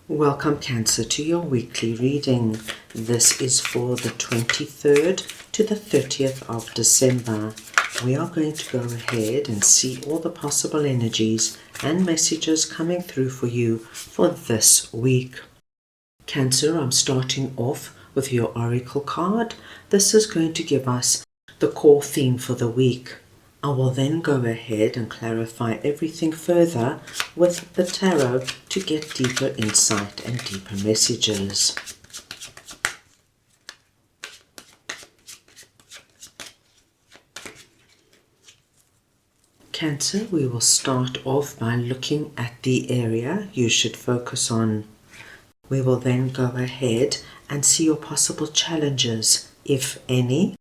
Welcome Cancer to your weekly reading. This is for the 23rd to the 30th of December. We are going to go ahead and see all the possible energies and messages coming through for you for this week. Cancer, I'm starting off with your Oracle card. This is going to give us the core theme for the week. I will then go ahead and clarify everything further with the tarot to get deeper insight and deeper messages. Cancer, we will start off by looking at the area you should focus on. We will then go ahead and see your possible challenges, if any.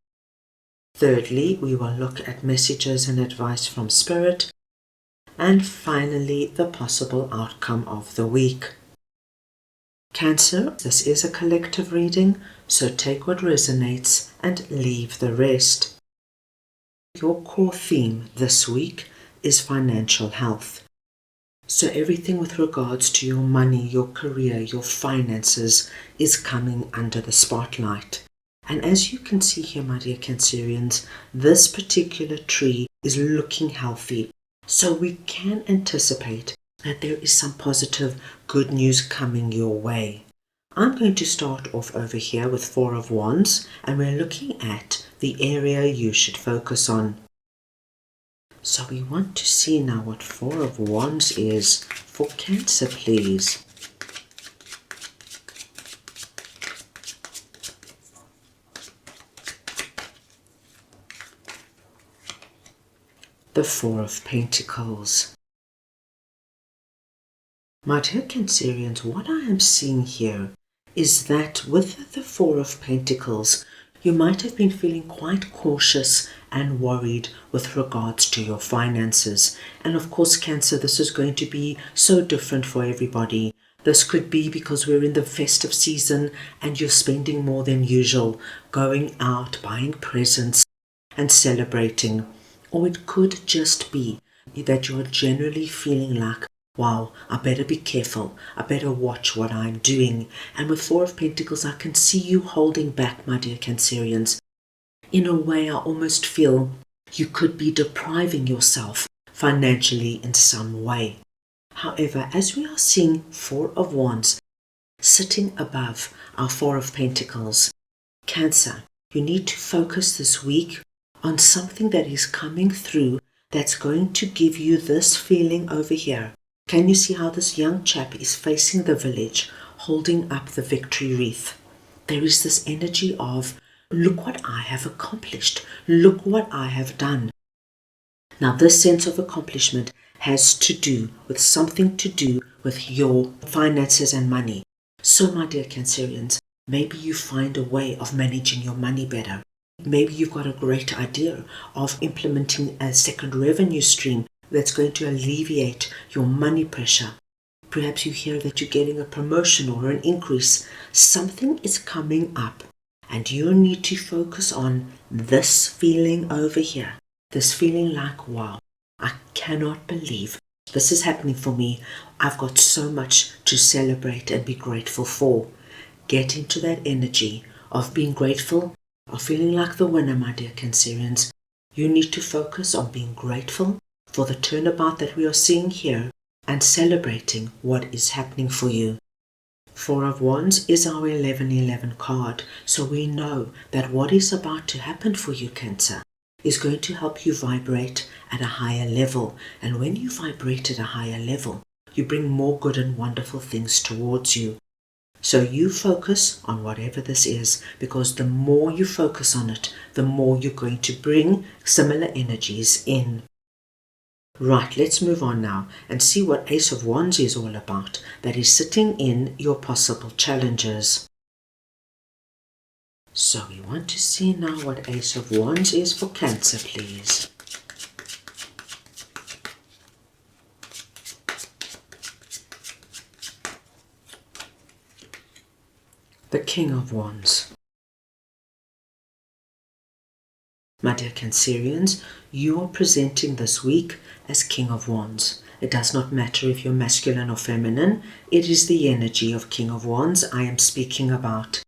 Thirdly, we will look at messages and advice from Spirit. And finally, the possible outcome of the week. Cancer, this is a collective reading, so take what resonates and leave the rest. Your core theme this week is financial health. So everything with regards to your money, your career, your finances is coming under the spotlight. And as you can see here, my dear Cancerians, this particular tree is looking healthy. So we can anticipate that there is some positive, good news coming your way. I'm going to start off over here with Four of Wands, and we're looking at the area you should focus on. So we want to see now what Four of Wands is for Cancer, please. The Four of Pentacles. My dear Cancerians, what I am seeing here is that with the Four of Pentacles, you might have been feeling quite cautious and worried with regards to your finances. And of course, Cancer, this is going to be so different for everybody. This could be because we're in the festive season and you're spending more than usual, going out, buying presents and celebrating. Or it could just be that you're generally feeling like, wow, I better be careful. I better watch what I'm doing. And with Four of Pentacles, I can see you holding back, my dear Cancerians. In a way, I almost feel you could be depriving yourself financially in some way. However, as we are seeing Four of Wands sitting above our Four of Pentacles, Cancer, you need to focus this week on something that is coming through that's going to give you this feeling over here. Can you see how this young chap is facing the village, holding up the victory wreath? There is this energy of, look what I have accomplished. Look what I have done. Now, this sense of accomplishment has to do with something to do with your finances and money. So, my dear Cancerians, maybe you find a way of managing your money better. Maybe you've got a great idea of implementing a second revenue stream that's going to alleviate your money pressure. Perhaps you hear that you're getting a promotion or an increase. Something is coming up and you need to focus on this feeling over here. This feeling like, wow, I cannot believe this is happening for me. I've got so much to celebrate and be grateful for. Get into that energy of being grateful, of feeling like the winner, my dear Cancerians. You need to focus on being grateful for the turnabout that we are seeing here and celebrating what is happening for you. Four of Wands is our 1111 card, so we know that what is about to happen for you, Cancer, is going to help you vibrate at a higher level. And when you vibrate at a higher level, you bring more good and wonderful things towards you. So you focus on whatever this is, because the more you focus on it, the more you're going to bring similar energies in. Right, let's move on now and see what Ace of Wands is all about, that is sitting in your possible challenges. So we want to see now what Ace of Wands is for Cancer, please. The King of Wands. My dear Cancerians, you are presenting this week as King of Wands. It does not matter if you're masculine or feminine. It is the energy of King of Wands I am speaking about.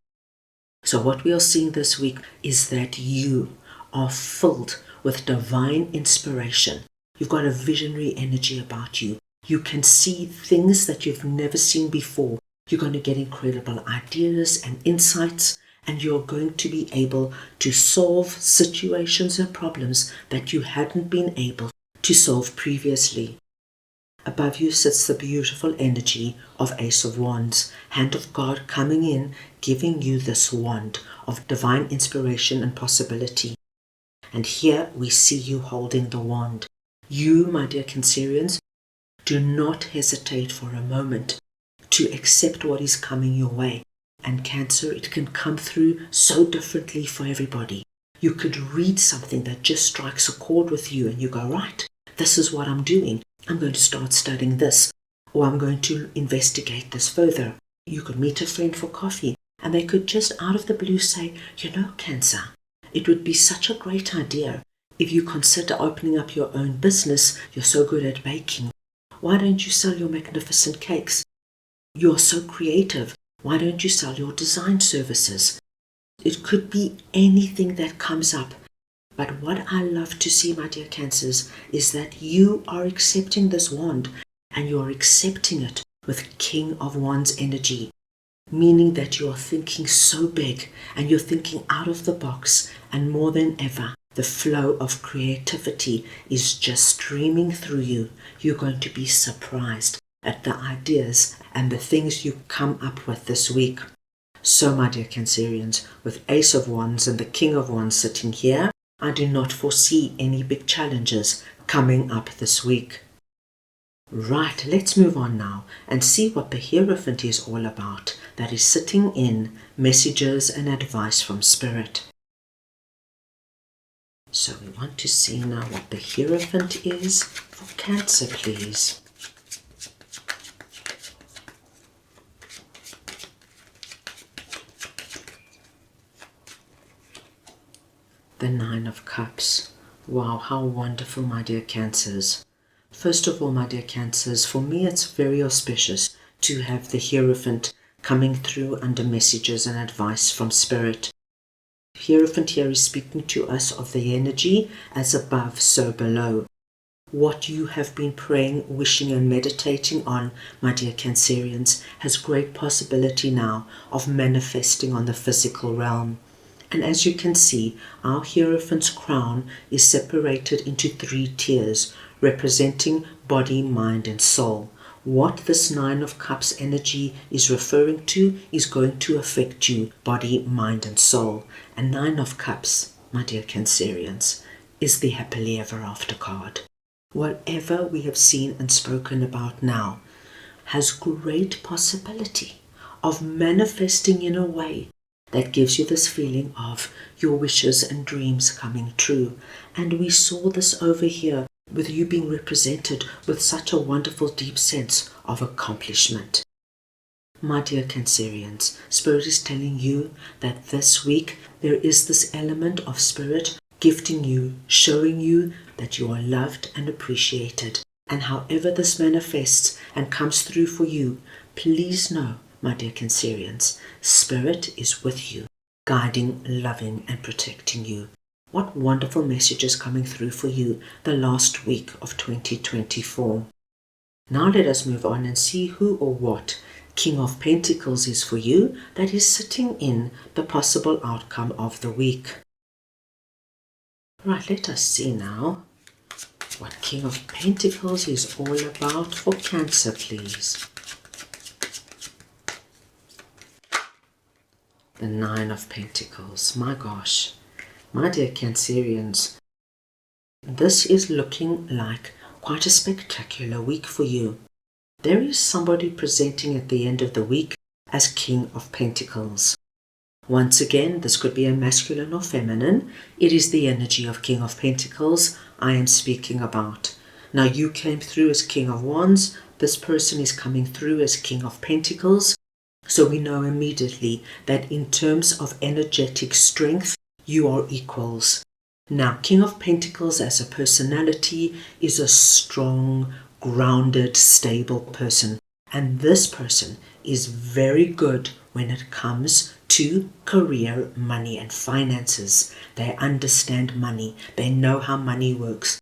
So what we are seeing this week is that you are filled with divine inspiration. You've got a visionary energy about you. You can see things that you've never seen before. You're going to get incredible ideas and insights, and you're going to be able to solve situations and problems that you hadn't been able to solve previously. Above you sits the beautiful energy of Ace of Wands, hand of God coming in, giving you this wand of divine inspiration and possibility. And here we see you holding the wand. You, my dear Cancerians, do not hesitate for a moment to accept what is coming your way. And Cancer, it can come through so differently for everybody. You could read something that just strikes a chord with you and you go, right, this is what I'm doing. I'm going to start studying this, or I'm going to investigate this further. You could meet a friend for coffee and they could just out of the blue say, you know, Cancer, it would be such a great idea if you consider opening up your own business. You're so good at baking. Why don't you sell your magnificent cakes? You're so creative. Why don't you sell your design services? It could be anything that comes up. But what I love to see, my dear Cancers, is that you are accepting this wand and you're accepting it with King of Wands energy, meaning that you are thinking so big and you're thinking out of the box, and more than ever, the flow of creativity is just streaming through you. You're going to be surprised at the ideas and the things you come up with this week. So, my dear Cancerians, with Ace of Wands and the King of Wands sitting here, I do not foresee any big challenges coming up this week. Right, let's move on now and see what the Hierophant is all about, that is sitting in messages and advice from Spirit. So we want to see now what the Hierophant is for Cancer, please. The Nine of Cups. Wow, how wonderful, my dear Cancers. First of all, my dear Cancers, for me it's very auspicious to have the Hierophant coming through under messages and advice from Spirit. Hierophant here is speaking to us of the energy as above, so below. What you have been praying, wishing and meditating on, my dear Cancerians, has great possibility now of manifesting on the physical realm. And as you can see, our Hierophant's crown is separated into 3 tiers, representing body, mind and soul. What this Nine of Cups energy is referring to is going to affect you, body, mind and soul. And Nine of Cups, my dear Cancerians, is the happily ever after card. Whatever we have seen and spoken about now has great possibility of manifesting in a way that gives you this feeling of your wishes and dreams coming true. And we saw this over here with you being represented with such a wonderful deep sense of accomplishment. My dear Cancerians, Spirit is telling you that this week there is this element of Spirit gifting you, showing you that you are loved and appreciated. And however this manifests and comes through for you, please know, my dear Cancerians, Spirit is with you, guiding, loving and protecting you. What wonderful messages coming through for you the last week of 2024. Now let us move on and see who or what King of Pentacles is for you that is sitting in the possible outcome of the week. Right, let us see now what King of Pentacles is all about for Cancer, please. The Nine of Pentacles. My gosh, my dear Cancerians, this is looking like quite a spectacular week for you. There is somebody presenting at the end of the week as King of Pentacles. Once again, this could be a masculine or feminine. It is the energy of King of Pentacles I am speaking about. Now you came through as King of Wands. This person is coming through as King of Pentacles. So we know immediately that in terms of energetic strength, you are equals. Now, King of Pentacles as a personality is a strong, grounded, stable person. And this person is very good when it comes to career, money, and finances. They understand money. They know how money works.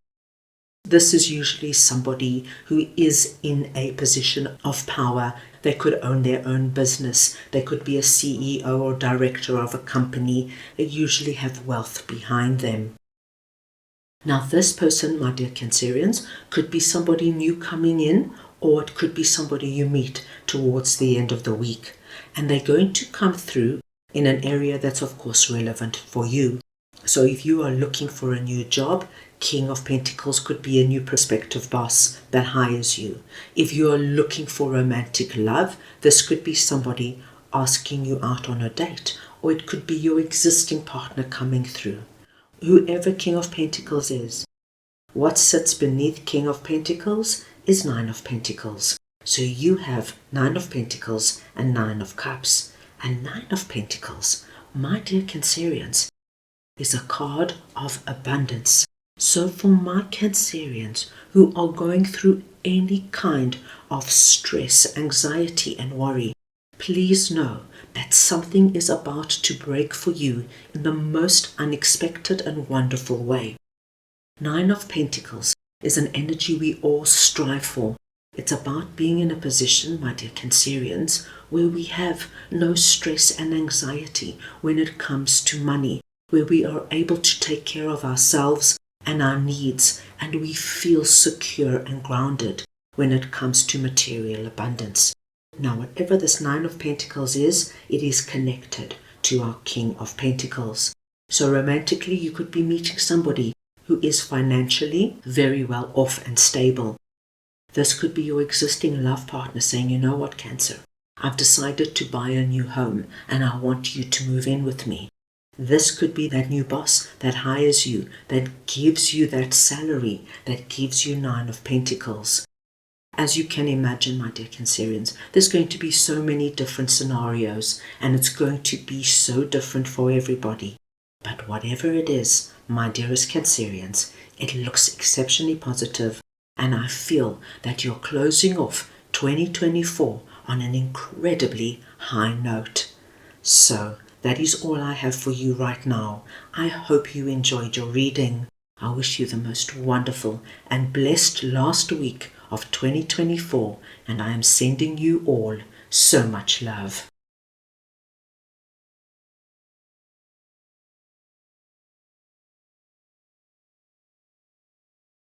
This is usually somebody who is in a position of power. They could own their own business. They could be a CEO or director of a company. They usually have wealth behind them. Now, this person, my dear Cancerians, could be somebody new coming in, or it could be somebody you meet towards the end of the week. And they're going to come through in an area that's, of course, relevant for you. So if you are looking for a new job, King of Pentacles could be a new prospective boss that hires you. If you are looking for romantic love, this could be somebody asking you out on a date, or it could be your existing partner coming through. Whoever King of Pentacles is, what sits beneath King of Pentacles is Nine of Pentacles. So you have Nine of Pentacles and Nine of Cups. And Nine of Pentacles, my dear Cancerians, is a card of abundance. So for my Cancerians who are going through any kind of stress, anxiety, and worry, please know that something is about to break for you in the most unexpected and wonderful way. Nine of Pentacles is an energy we all strive for. It's about being in a position, my dear Cancerians, where we have no stress and anxiety when it comes to money, where we are able to take care of ourselves and our needs, and we feel secure and grounded when it comes to material abundance. Now, whatever this Nine of Pentacles is, it is connected to our King of Pentacles. So romantically, you could be meeting somebody who is financially very well off and stable. This could be your existing love partner saying, you know what, Cancer, I've decided to buy a new home and I want you to move in with me. This could be that new boss that hires you, that gives you that salary, that gives you Nine of Pentacles. As you can imagine, my dear Cancerians, there's going to be so many different scenarios, and it's going to be so different for everybody. But whatever it is, my dearest Cancerians, it looks exceptionally positive, and I feel that you're closing off 2024 on an incredibly high note. So, that is all I have for you right now. I hope you enjoyed your reading. I wish you the most wonderful and blessed last week of 2024, and I am sending you all so much love.